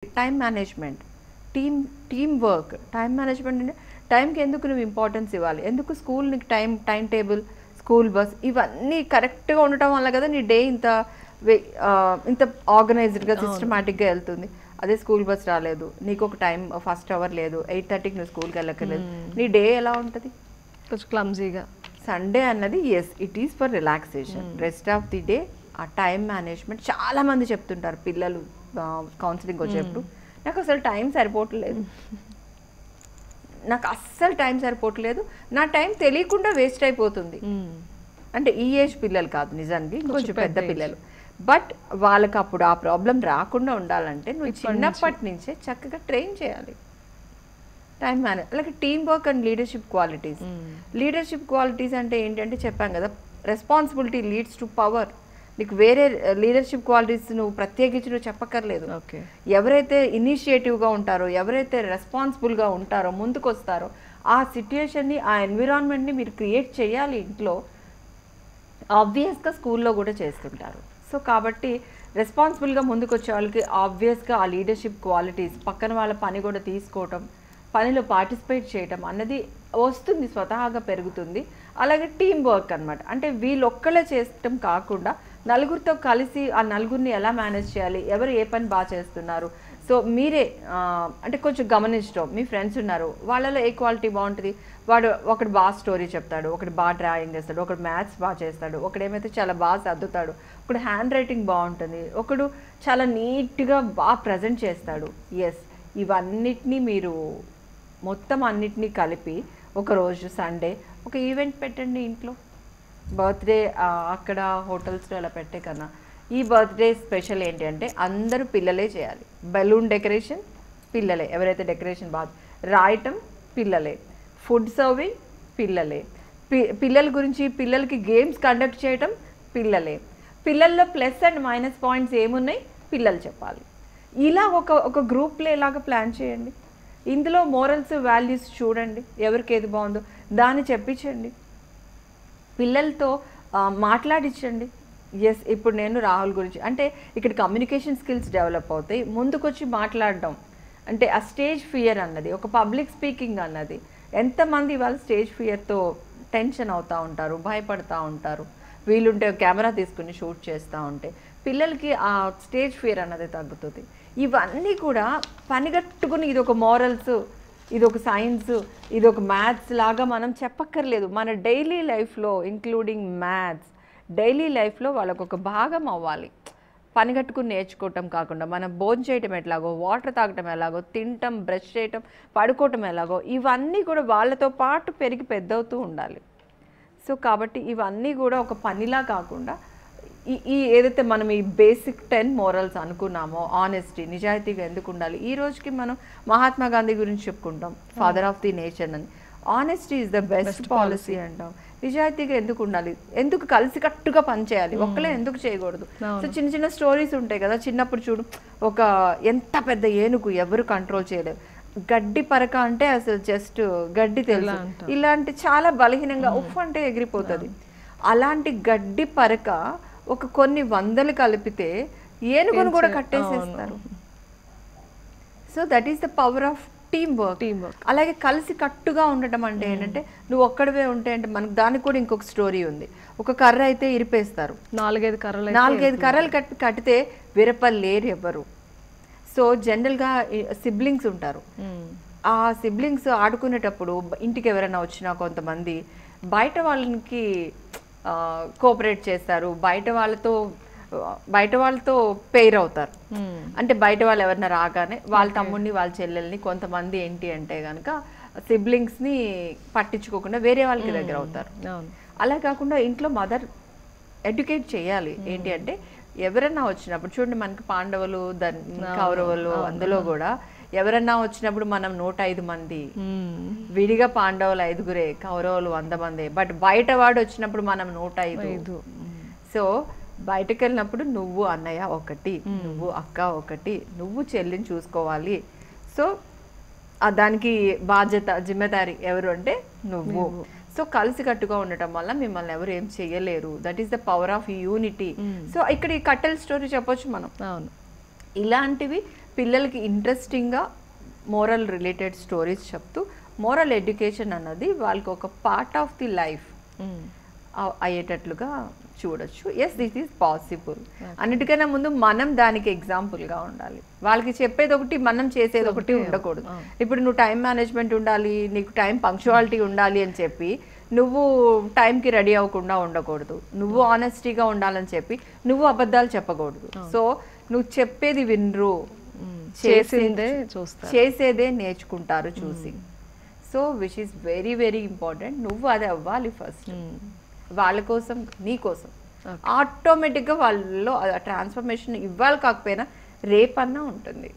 Time management, team work. Time management అంటే టైంకి ఎందుకు నువ్వు ఇంపార్టెన్స్ ఇవ్వాలి, ఎందుకు స్కూల్ నీకు టైం టేబుల్, స్కూల్ బస్ ఇవన్నీ కరెక్ట్గా ఉండటం వల్ల కదా నీ డే ఇంత ఆర్గనైజ్డ్గా సిస్టమేటిక్గా వెళ్తుంది. అదే స్కూల్ బస్ రాలేదు, నీకు ఒక టైం ఫస్ట్ అవర్ లేదు, 8:30కి నువ్వు స్కూల్కి వెళ్ళక్కర్లేదు, నీ డే ఎలా ఉంటుంది? కొంచెం క్లమ్జీగా. సండే అన్నది yes it is for relaxation, rest of the day ఆ టైం మేనేజ్మెంట్. చాలామంది చెప్తుంటారు పిల్లలు కౌన్సిలింగ్ వచ్చేప్పుడు, నాకు అసలు టైం సరిపోవట్లేదు, నాకు అస్సలు టైం సరిపోవట్లేదు, నా టైం తెలియకుండా వేస్ట్ అయిపోతుంది. అంటే ఈ ఏజ్ పిల్లలు కాదు నిజానికి, కొంచెం పెద్ద పిల్లలు. బట్ వాళ్ళకి అప్పుడు ఆ ప్రాబ్లం రాకుండా ఉండాలంటే నువ్వు చిన్నప్పటి నుంచే చక్కగా ట్రైన్ చేయాలి టైం మేనేజ్. అలాగే team work and leadership qualities. Leadership qualities అంటే ఏంటంటే చెప్పాం కదా, రెస్పాన్సిబిలిటీ లీడ్స్ టు పవర్. నీకు వేరే లీడర్షిప్ క్వాలిటీస్ నువ్వు ప్రత్యేకించి నువ్వు చెప్పక్కర్లేదు. ఎవరైతే ఇనిషియేటివ్గా ఉంటారో, ఎవరైతే రెస్పాన్సిబుల్గా ఉంటారో, ముందుకు వస్తారో, ఆ సిట్యుయేషన్ని, ఆ ఎన్విరాన్మెంట్ని మీరు క్రియేట్ చేయాలి ఇంట్లో. ఆబ్వియస్గా స్కూల్లో కూడా చేస్తుంటారు. సో కాబట్టి రెస్పాన్సిబుల్గా ముందుకు వచ్చే వాళ్ళకి ఆబ్వియస్గా ఆ లీడర్షిప్ క్వాలిటీస్, పక్కన వాళ్ళ పని కూడా తీసుకోవటం, పనిలో పార్టిసిపేట్ చేయటం అన్నది వస్తుంది, స్వతహాగా పెరుగుతుంది. అలాగే టీమ్ వర్క్ అనమాట, అంటే వీళ్ళొక్కలే చేయటం కాకుండా నలుగురితో కలిసి ఆ నలుగురిని ఎలా మేనేజ్ చేయాలి, ఎవరు ఏ పని బాగా చేస్తున్నారు, సో మీరే అంటే కొంచెం గమనించడం. మీ ఫ్రెండ్స్ ఉన్నారు, వాళ్ళలో ఏ క్వాలిటీ బాగుంటుంది, ఒకడు బాగా స్టోరీ చెప్తాడు, ఒకడు బాగా డ్రాయింగ్ చేస్తాడు, ఒకడు మ్యాథ్స్ బాగా చేస్తాడు, ఒకడు ఏమైతే చాలా బాగా సర్దుతాడు, ఒకడు హ్యాండ్ రైటింగ్ బాగుంటుంది, ఒకడు చాలా నీట్గా బాగా ప్రజెంట్ చేస్తాడు. ఎస్, ఇవన్నిటినీ మీరు మొత్తం అన్నిటినీ కలిపి ఒకరోజు సండే ఒక ఈవెంట్ పెట్టండి ఇంట్లో. బర్త్డే అక్కడ హోటల్స్లో అలా పెట్టే కన్నా ఈ బర్త్డే స్పెషల్ ఏంటి అంటే అందరూ పిల్లలే చేయాలి. బెలూన్ డెకరేషన్ పిల్లలే, ఎవరైతే డెకరేషన్ బాగా రాయటం పిల్లలే, ఫుడ్ సర్వింగ్ పిల్లలే, పిల్లల గురించి పిల్లలకి గేమ్స్ కండక్ట్ చేయటం పిల్లలే, పిల్లల్లో ప్లస్ అండ్ మైనస్ పాయింట్స్ ఏమున్నాయి పిల్లలు చెప్పాలి. ఇలా ఒక గ్రూప్ ప్లే లాగా ప్లాన్ చేయండి. ఇందులో మోరల్స్ వాల్యూస్ చూడండి, ఎవరికి ఏది బాగుందో దాన్ని చెప్పించండి, పిల్లలతో మాట్లాడించండి. ఎస్, ఇప్పుడు నేను రాహుల్ గురించి అంటే ఇక్కడ కమ్యూనికేషన్ స్కిల్స్ డెవలప్ అవుతాయి, ముందుకొచ్చి మాట్లాడడం. అంటే ఆ స్టేజ్ ఫియర్ అన్నది, ఒక పబ్లిక్ స్పీకింగ్ అన్నది, ఎంతమంది వాళ్ళు స్టేజ్ ఫియర్తో టెన్షన్ అవుతూ ఉంటారు, భయపడుతూ ఉంటారు. వీలుంటే కెమెరా తీసుకుని షూట్ చేస్తూ ఉంటే పిల్లలకి ఆ స్టేజ్ ఫియర్ అన్నది తగ్గుతుంది. ఇవన్నీ కూడా పనిగట్టుకుని ఇది ఒక మోరల్స్, ఇది ఒక సైన్స్, ఇది ఒక మ్యాథ్స్ లాగా మనం చెప్పక్కర్లేదు. మన డైలీ లైఫ్లో ఇంక్లూడింగ్ మ్యాథ్స్ డైలీ లైఫ్లో వాళ్ళకు ఒక భాగం అవ్వాలి. పనిగట్టుకుని నేర్చుకోవటం కాకుండా మనం భోజనం చేయటం ఎలాగో, వాటర్ తాగటం ఎలాగో, తినటం, బ్రష్ చేయటం, పడుకోవటం ఎలాగో, ఇవన్నీ కూడా వాళ్ళతో పాటు పెరిగి పెద్దవుతూ ఉండాలి. సో కాబట్టి ఇవన్నీ కూడా ఒక పనిలా కాకుండా ఈ ఏదైతే మనం ఈ బేసిక్ 10 మోరల్స్ అనుకున్నామో, ఆనెస్టీ, నిజాయితీగా ఎందుకు ఉండాలి. ఈ రోజుకి మనం మహాత్మా గాంధీ గురించి చెప్పుకుంటాం, ఫాదర్ ఆఫ్ ది నేషన్ అని. Honesty is the best policy అంటాం. నిజాయితీగా ఎందుకు ఉండాలి, ఎందుకు కలిసికట్టుగా పనిచేయాలి, ఒక్కలే ఎందుకు చేయకూడదు. సో చిన్న చిన్న స్టోరీస్ ఉంటాయి కదా, చిన్నప్పుడు చూడు, ఒక ఎంత పెద్ద ఏనుగు ఎవరు కంట్రోల్ చేయలేరు, గడ్డి పరక అంటే అసలు జస్ట్ గడ్డి తెలుసు, ఇలాంటి చాలా బలహీనంగా ఉఫ్ అంటే ఎగిరిపోతుంది. అలాంటి గడ్డి పరక ఒక కొన్ని వందలు కలిపితే ఏనుగును కూడా కట్టేసేస్తారు. So that is the power of team work. అలాగే కలిసి కట్టుగా ఉండటం అంటే ఏంటంటే నువ్వు ఒక్కడివే ఉంటే అంటే మనకు దానికి కూడా ఇంకొక స్టోరీ ఉంది. ఒక కర్ర అయితే ఇరిపేస్తారు, 4-5 కర్రలు కట్టితే విరపలేరు ఎవరు. సో జనరల్గా సిబ్లింగ్స్ ఉంటారు, ఆ సిబ్లింగ్స్ ఆడుకునేటప్పుడు ఇంటికి ఎవరైనా వచ్చినా కొంతమంది బయట వాళ్ళకి కోఆపరేట్ చేస్తారు, బయట వాళ్ళతో పెయిర్ అవుతారు. అంటే బయట వాళ్ళు ఎవరైనా రాగానే వాళ్ళ తమ్ముడిని, వాళ్ళ చెల్లెల్ని, కొంతమంది ఏంటి అంటే కనుక సిబ్లింగ్స్ని పట్టించుకోకుండా వేరే వాళ్ళకి దగ్గర అవుతారు. అలా కాకుండా ఇంట్లో మదర్ ఎడ్యుకేట్ చేయాలి. ఏంటి అంటే ఎవరైనా వచ్చినప్పుడు చూడండి, మనకి పాండవులు, కౌరవులు, అందులో కూడా ఎవరన్నా వచ్చినప్పుడు మనం 105 మంది, విడిగా పాండవులు 5గురే, కౌరవులు 100 మంది. బట్ బయట వాడు వచ్చినప్పుడు మనం 105. సో బయటకు వెళ్ళినప్పుడు నువ్వు అన్నయ్య ఒకటి, నువ్వు అక్క ఒకటి, నువ్వు చెల్లిని చూసుకోవాలి. సో దానికి బాధ్యత, జిమ్మెదారి ఎవరు అంటే నువ్వు. సో కలిసి కట్టుగా ఉండటం వల్ల మిమ్మల్ని ఎవరు ఏం చేయలేరు. That is the power of unity. So ఇక్కడ ఈ కట్టెల స్టోరీ చెప్పొచ్చు మనం. ఇలాంటివి పిల్లలకి ఇంట్రెస్టింగ్గా మోరల్ రిలేటెడ్ స్టోరీస్ చెప్తూ మోరల్ ఎడ్యుకేషన్ అన్నది వాళ్ళకి ఒక పార్ట్ ఆఫ్ ది లైఫ్ అయ్యేటట్లుగా చూడొచ్చు. Yes, this is possible. అన్నిటికన్నా ముందు మనం దానికి ఎగ్జాంపుల్గా ఉండాలి. వాళ్ళకి చెప్పేది ఒకటి, మనం చేసేది ఒకటి ఉండకూడదు. ఇప్పుడు నువ్వు టైం మేనేజ్మెంట్ ఉండాలి, నీకు టైం పంక్చువాలిటీ ఉండాలి అని చెప్పి నువ్వు టైంకి రెడీ అవ్వకుండా ఉండకూడదు. నువ్వు ఆనెస్టీగా ఉండాలని చెప్పి నువ్వు అబద్ధాలు చెప్పకూడదు. సో నువ్వు చెప్పేది వినరు, చేసేదే నేర్చుకుంటారు చూసి. So which is very very important. నువ్వు అది అవ్వాలి ఫస్ట్, వాళ్ళ కోసం, నీ కోసం. ఆటోమేటిక్గా వాళ్ళలో ట్రాన్స్ఫర్మేషన్ ఇవ్వాలి కాకపోయినా రేపన్నా ఉంటుంది.